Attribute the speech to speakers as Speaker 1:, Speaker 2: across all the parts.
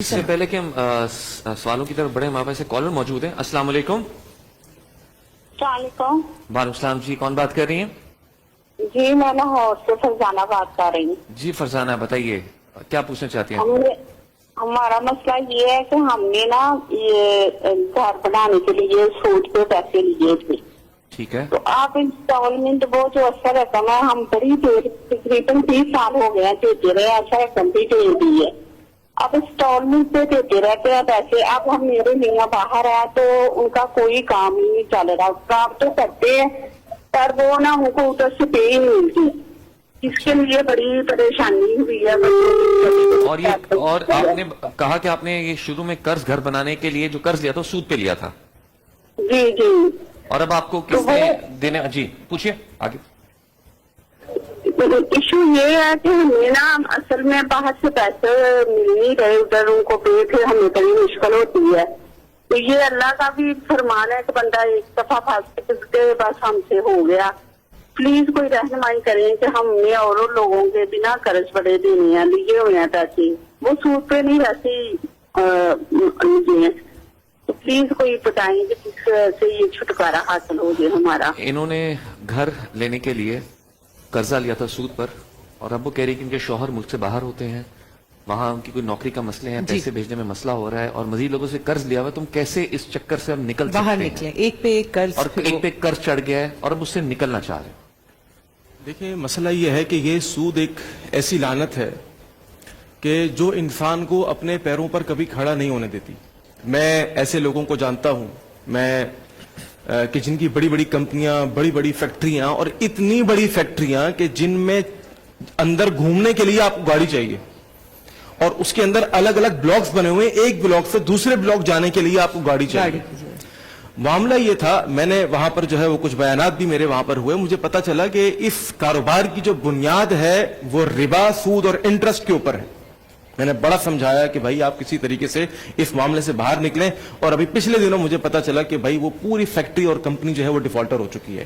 Speaker 1: اس سے پہلے کہ ہم سوالوں کی طرف بڑھیں ہمارے پاس ایک کالر موجود ہیں. السلام علیکم.
Speaker 2: السلام علیکم.
Speaker 1: وعلیکم السلام جی. کون بات کر رہی ہیں؟
Speaker 2: جی میں لاہور سے فرزانہ بات کر رہی ہوں.
Speaker 1: جی فرزانہ بتائیے کیا پوچھنا چاہتی ہیں؟
Speaker 2: ہمارا مسئلہ یہ ہے کہ ہم نے نا یہ گھر بنانے کے لیے سود پہ پیسے لیے تھے.
Speaker 1: ٹھیک ہے.
Speaker 2: تو آپ انسٹالمنٹ وہ جو اثر رقم ہے ہم بڑی دیر تقریباً 30 سال ہو گئے ہیں دیتے رہے. اثر رقم بھی دے دی ہے. اب انسٹالمنٹ پہ دیتے رہتے ہیں پیسے. اب ہم میرے میاں باہر ہے تو ان کا کوئی کام ہی نہیں چل رہا. کام تو کرتے ہیں پر وہ نا ان کو ادھر سے پے ہی نہیں ملتی. اس کے لیے بڑی پریشانی ہوئی ہے.
Speaker 1: اور آپ نے کہا کہ آپ نے یہ شروع میں قرض گھر بنانے کے لیے جو قرض لیا تھا سود پہ لیا تھا.
Speaker 2: جی جی.
Speaker 1: اور اب آپ کو کس نے دینے؟ جی پوچھیے آگے.
Speaker 2: ایشو یہ ہے کہ ہمیں نا اصل میں باہر سے پیسے مل نہیں رہے. ادھر ان کو پے پھر ہمیں بڑی مشکل ہوتی ہے. تو یہ اللہ کا بھی فرمان ہے کہ بندہ ایک دفعہ پھنس کے بس ہم سے ہو گیا. پلیز کوئی رہنمائی کریں کہ ہم نے اور لوگوں کے بنا قرض بڑے دینے ہیں لیے ہوئے ہیں پیسے. وہ سود پہ نہیں ویسے لیے ہیں. تو پلیز کوئی بتائیں کہ جس سے یہ چھٹکارا حاصل ہو جائے ہمارا.
Speaker 1: انہوں نے گھر لینے کے لیے قرضہ لیا تھا سود پر اور اب وہ کہہ رہی کہ ان کے شوہر ملک سے باہر ہوتے ہیں, وہاں ان کی کوئی نوکری کا مسئلے ہیں, پیسے بھیجنے میں مسئلہ ہو رہا ہے اور مزید لوگوں سے قرض لیا ہوا ہے. تم کیسے اس چکر سے ہم نکل سکتے ہیں؟
Speaker 3: باہر نکلیں. ایک پہ ایک قرض,
Speaker 1: اور ایک پہ قرض چڑھ گیا ہے اور اب اس سے نکلنا چاہ رہے ہیں.
Speaker 4: دیکھیں مسئلہ یہ ہے کہ یہ سود ایک ایسی لعنت ہے کہ جو انسان کو اپنے پیروں پر کبھی کھڑا نہیں ہونے دیتی. میں ایسے لوگوں کو جانتا ہوں میں کہ جن کی بڑی بڑی کمپنیاں, بڑی بڑی فیکٹریاں, اور اتنی بڑی فیکٹریاں کہ جن میں اندر گھومنے کے لیے آپ کو گاڑی چاہیے اور اس کے اندر الگ الگ بلاکس بنے ہوئے, ایک بلاک سے دوسرے بلاک جانے کے لیے آپ کو گاڑی چاہیے. معاملہ یہ تھا, میں نے وہاں پر جو ہے وہ کچھ بیانات بھی میرے وہاں پر ہوئے. مجھے پتا چلا کہ اس کاروبار کی جو بنیاد ہے وہ ربا, سود اور انٹرسٹ کے اوپر ہے. میں نے بڑا سمجھایا کہ بھائی آپ کسی طریقے سے اس معاملے سے باہر نکلیں, اور ابھی پچھلے دنوں مجھے پتا چلا کہ بھائی وہ پوری فیکٹری اور کمپنی جو ہے وہ ڈیفالٹر ہو چکی ہے.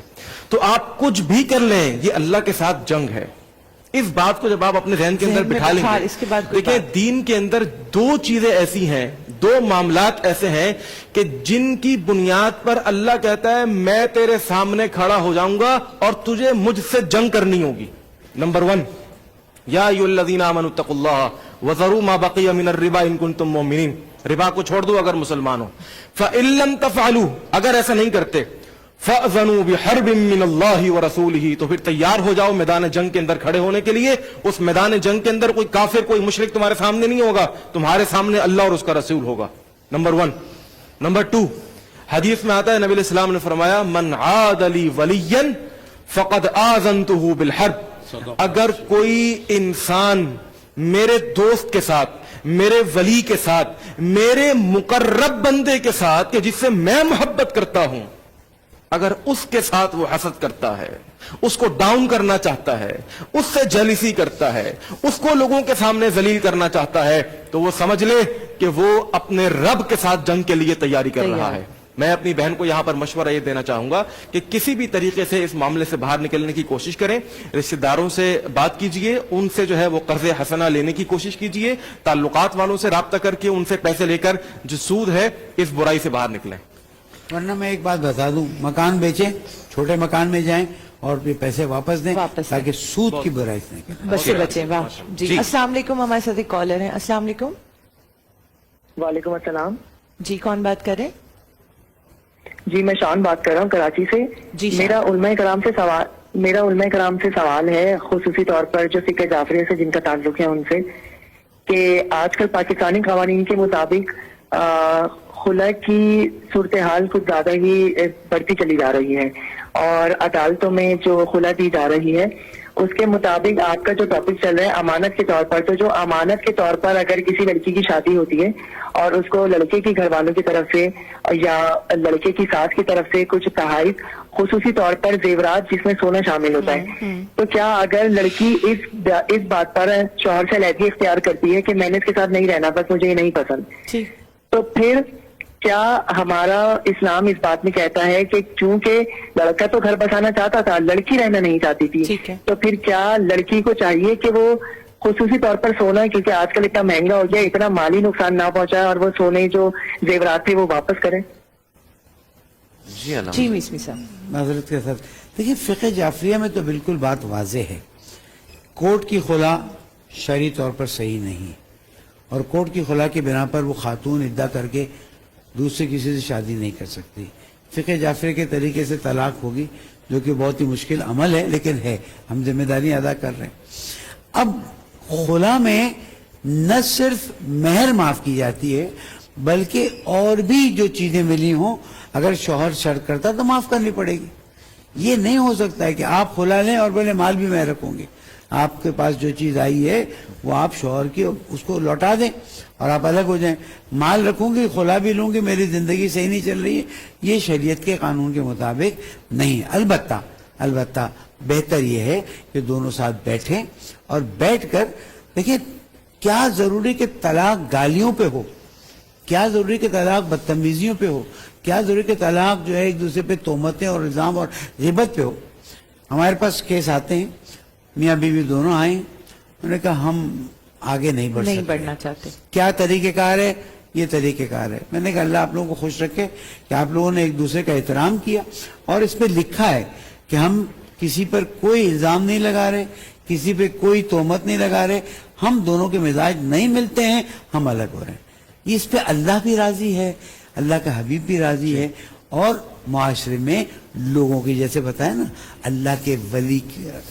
Speaker 4: تو آپ کچھ بھی کر لیں, یہ اللہ کے ساتھ جنگ ہے. اس بات کو جب آپ اپنے ذہن کے اندر بٹھا لیں گے, دیکھیں دین کے اندر دو چیزیں ایسی ہیں, دو معاملات ایسے ہیں کہ جن کی بنیاد پر اللہ کہتا ہے میں تیرے سامنے کھڑا ہو جاؤں گا اور تجھے مجھ سے جنگ کرنی ہوگی. نمبر 1, یا ایھا الذین آمنوا اتقوا اللہ وذروا ما بقی من الربا ان کنتم مؤمنین. ربا کو چھوڑ دو اگر مسلمان ہو. فإن لم تفعلوا, اگر ایسا نہیں کرتے, فأذنوا بحرب من اللہ ورسولہ, تو پھر تیار ہو جاؤ میدان جنگ کے اندر کھڑے ہونے کے لیے. اس میدان جنگ کے اندر کوئی کافر, کوئی مشرک تمہارے سامنے نہیں ہوگا, تمہارے سامنے اللہ اور اس کا رسول ہوگا. نمبر 1. نمبر 2, حدیث میں آتا ہے نبی علیہ السلام نے فرمایا من عاد لی ولیا فقد آذنتہ بالحرب. اگر کوئی انسان میرے دوست کے ساتھ, میرے ولی کے ساتھ, میرے مقرب بندے کے ساتھ کہ جس سے میں محبت کرتا ہوں, اگر اس کے ساتھ وہ حسد کرتا ہے, اس کو ڈاؤن کرنا چاہتا ہے, اس سے جیلسی کرتا ہے, اس کو لوگوں کے سامنے ذلیل کرنا چاہتا ہے, تو وہ سمجھ لے کہ وہ اپنے رب کے ساتھ جنگ کے لیے تیاری کر رہا ہے. میں اپنی بہن کو یہاں پر مشورہ یہ دینا چاہوں گا کہ کسی بھی طریقے سے اس معاملے سے باہر نکلنے کی کوشش کریں. رشتہ داروں سے بات کیجئے, ان سے جو ہے وہ قرض حسنہ لینے کی کوشش کیجئے, تعلقات والوں سے رابطہ کر کے ان سے پیسے لے کر جو سود ہے اس برائی سے باہر نکلیں.
Speaker 5: ورنہ میں ایک بات بتا دوں, مکان بیچیں, چھوٹے مکان میں جائیں اور پیسے واپس دیں تاکہ سود کی برائی سے نکلیں,
Speaker 3: بچے بچے. واہ جی. السلام علیکم, ہمارے ساتھ ایک کالر ہیں. السلام علیکم.
Speaker 6: وعلیکم السلام.
Speaker 3: جی کون بات کر رہے ہیں؟
Speaker 6: جی میں شان بات کر رہا ہوں کراچی سے.
Speaker 3: جی
Speaker 6: میرا علماء کرام سے سوال ہے, خصوصی طور پر جو فقہ جعفریہ سے جن کا تعلق ہے ان سے, کہ آج کل پاکستانی قوانین کے مطابق خلع کی صورتحال کچھ زیادہ ہی بڑھتی چلی جا رہی ہے, اور عدالتوں میں جو خلع دی جا رہی ہے اس کے مطابق آپ کا جو ٹاپک چل رہا ہے امانت کے طور پر, تو جو امانت کے طور پر اگر کسی لڑکی کی شادی ہوتی ہے اور اس کو لڑکے کی گھر والوں کی طرف سے یا لڑکے کی ساس کی طرف سے کچھ تحائف, خصوصی طور پر زیورات جس میں سونا شامل ہوتا ہے, تو کیا اگر لڑکی اس بات پر شوہر سے علیحدگی اختیار کرتی ہے کہ میں نے اس کے ساتھ نہیں رہنا, بس مجھے یہ نہیں پسند, تو پھر کیا ہمارا اسلام اس بات میں کہتا ہے کہ چونکہ لڑکا تو گھر بسانا چاہتا تھا, لڑکی رہنا نہیں چاہتی تھی, تو پھر کیا لڑکی کو چاہیے کہ وہ خصوصی طور پر سونا، کیونکہ آج کل اتنا مہنگا ہو گیا، اتنا مالی نقصان نہ پہنچائے اور وہ سونے جو زیورات تھے وہ واپس کریں.
Speaker 1: جی علامہ
Speaker 3: جی میسمی صاحب.
Speaker 5: معذرت کے ساتھ دیکھیں، فقہ جعفریہ میں تو بالکل بات واضح ہے. کورٹ کی خلا شرعی طور پر صحیح نہیں، اور کورٹ کی خلا کی بنا پر وہ خاتون ادعا کر کے دوسرے کسی سے شادی نہیں کر سکتی. فقہ جعفریہ کے طریقے سے طلاق ہوگی، جو کہ بہت ہی مشکل عمل ہے، لیکن ہے، ہم ذمہ داری ادا کر رہے ہیں. اب خلا میں نہ صرف مہر معاف کی جاتی ہے، بلکہ اور بھی جو چیزیں ملی ہوں اگر شوہر شرط کرتا تو معاف کرنی پڑے گی. یہ نہیں ہو سکتا ہے کہ آپ خلا لیں اور بولے مال بھی میں رکھوں گی. آپ کے پاس جو چیز آئی ہے وہ آپ شوہر کی اس کو لوٹا دیں اور آپ الگ ہو جائیں. مال رکھوں گی، خلا بھی لوں گی، میری زندگی صحیح نہیں چل رہی ہے، یہ شریعت کے قانون کے مطابق نہیں. البتہ بہتر یہ ہے کہ دونوں ساتھ بیٹھیں اور بیٹھ کر دیکھیں کیا ضروری کہ طلاق گالیوں پہ ہو، کیا ضروری کہ طلاق بدتمیزیوں پہ ہو، کیا ضروری کہ طلاق جو ہے ایک دوسرے پہ تہمتیں اور الزام اور غیبت پہ ہو. ہمارے پاس کیس آتے ہیں، میاں بیوی دونوں آئے، انہوں نے کہا ہم آگے نہیں
Speaker 3: بڑھنا چاہتے.
Speaker 5: کیا طریقہ کار ہے؟ یہ طریقہ کار ہے. میں نے کہا اللہ آپ لوگوں کو خوش رکھے کہ آپ لوگوں نے ایک دوسرے کا احترام کیا، اور اس پہ لکھا ہے کہ ہم کسی پر کوئی الزام نہیں لگا رہے، کسی پہ کوئی تہمت نہیں لگا رہے، ہم دونوں کے مزاج نہیں ملتے ہیں، ہم الگ ہو رہے ہیں. اس پہ اللہ بھی راضی ہے، اللہ کا حبیب بھی راضی ہے، اور معاشرے میں لوگوں کی جیسے بتایا نا اللہ کے ولی،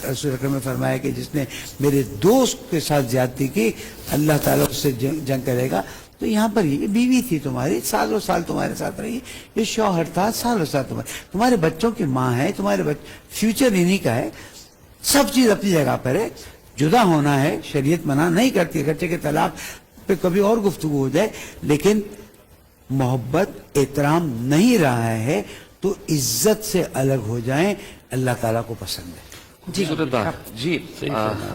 Speaker 5: رسول اکرم نے فرمایا کہ جس نے میرے دوست کے ساتھ زیادتی کی اللہ تعالیٰ اس سے جنگ کرے گا. تو یہاں پر یہ بیوی تھی تمہاری، سالوں سال تمہارے ساتھ رہی، یہ شوہر تھا سالوں سال تمہارے بچوں کی ماں ہے، تمہارے فیوچر انہی کا ہے. سب چیز اپنی جگہ پر ہے. جدا ہونا ہے، شریعت منع نہیں کرتی، اگرچہ کہ طلاق پہ کبھی اور گفتگو ہو جائے، لیکن محبت احترام نہیں رہا ہے تو عزت سے الگ ہو جائیں، اللہ تعالیٰ کو پسند ہے.
Speaker 1: جی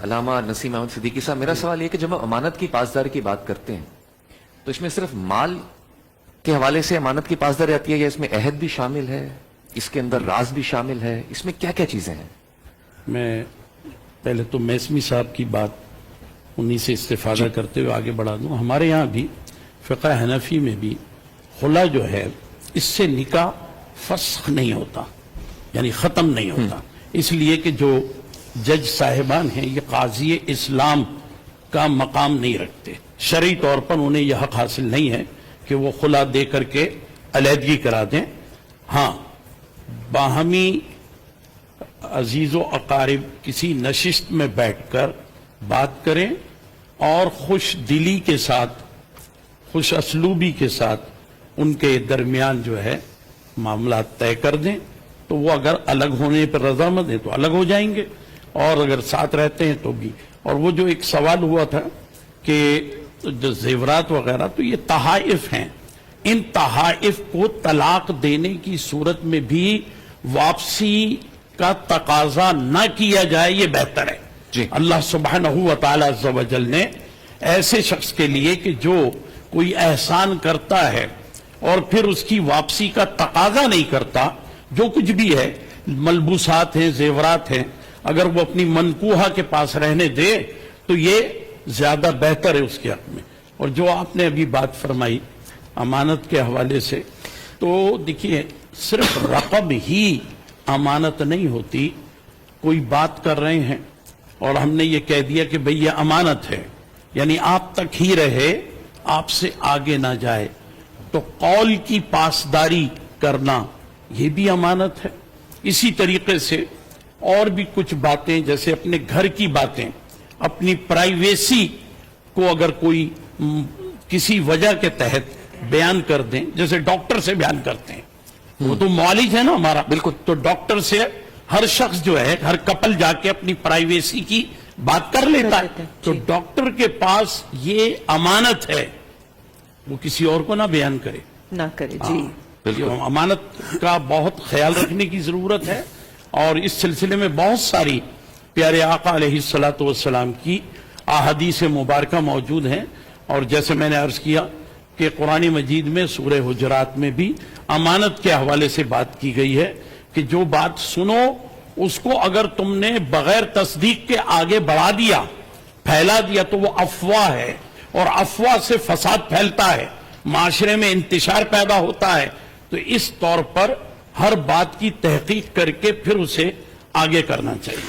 Speaker 1: علامہ نسیم احمد صدیقی صاحب، میرا سوال یہ کہ جب ہم امانت کی پاسداری کی بات کرتے ہیں تو اس میں صرف مال کے حوالے سے امانت کی پاسداری آتی ہے، یا اس میں عہد بھی شامل ہے، اس کے اندر راز بھی شامل ہے، اس میں کیا کیا چیزیں ہیں؟
Speaker 7: میں پہلے تو میسمی صاحب کی بات انہی سے استفادہ کرتے ہوئے آگے بڑھا دوں. ہمارے یہاں بھی فقہ حنفی میں بھی خلا جو ہے اس سے نکاح فسخ نہیں ہوتا، یعنی ختم نہیں ہوتا، اس لیے کہ جو جج صاحبان ہیں یہ قاضی اسلام کا مقام نہیں رکھتے. شرعی طور پر انہیں یہ حق حاصل نہیں ہے کہ وہ خلا دے کر کے علیحدگی کرا دیں. ہاں، باہمی عزیز و اقارب کسی نشست میں بیٹھ کر بات کریں اور خوش دلی کے ساتھ، خوش اسلوبی کے ساتھ ان کے درمیان جو ہے معاملات طے کر دیں، تو وہ اگر الگ ہونے پر رضامند ہیں تو الگ ہو جائیں گے، اور اگر ساتھ رہتے ہیں تو بھی. اور وہ جو ایک سوال ہوا تھا کہ جو زیورات وغیرہ، تو یہ تحائف ہیں، ان تحائف کو طلاق دینے کی صورت میں بھی واپسی کا تقاضا نہ کیا جائے، یہ بہتر ہے. اللہ سبحانہ و تعالیٰ عز و جل نے ایسے شخص کے لیے کہ جو کوئی احسان کرتا ہے اور پھر اس کی واپسی کا تقاضا نہیں کرتا، جو کچھ بھی ہے، ملبوسات ہیں، زیورات ہیں، اگر وہ اپنی منکوحہ کے پاس رہنے دے تو یہ زیادہ بہتر ہے اس کے حق میں. اور جو آپ نے ابھی بات فرمائی امانت کے حوالے سے، تو دیکھیے صرف رقم ہی امانت نہیں ہوتی. کوئی بات کر رہے ہیں اور ہم نے یہ کہہ دیا کہ بھئی یہ امانت ہے، یعنی آپ تک ہی رہے، آپ سے آگے نہ جائے، تو قول کی پاسداری کرنا یہ بھی امانت ہے. اسی طریقے سے اور بھی کچھ باتیں، جیسے اپنے گھر کی باتیں، اپنی پرائیویسی کو اگر کوئی کسی وجہ کے تحت بیان کر دیں، جیسے ڈاکٹر سے بیان کرتے ہیں، وہ تو معالج ہے نا ہمارا، بالکل. تو ڈاکٹر سے ہر شخص جو ہے، ہر کپل جا کے اپنی پرائیویسی کی بات کر لیتا ہے، تو ڈاکٹر کے پاس یہ امانت ہے، وہ کسی اور کو نہ بیان کرے،
Speaker 3: نہ کرے. جی
Speaker 7: امانت کا بہت خیال رکھنے کی ضرورت ہے. اور اس سلسلے میں بہت ساری پیارے آقا علیہ الصلوۃ والسلام کی احادیث مبارکہ موجود ہیں. اور جیسے میں نے عرض کیا کہ قرآن مجید میں سورہ حجرات میں بھی امانت کے حوالے سے بات کی گئی ہے کہ جو بات سنو اس کو اگر تم نے بغیر تصدیق کے آگے بڑھا دیا پھیلا دیا تو وہ افواہ ہے، اور افواہ سے فساد پھیلتا ہے، معاشرے میں انتشار پیدا ہوتا ہے. تو اس طور پر ہر بات کی تحقیق کر کے پھر اسے آگے کرنا چاہیے.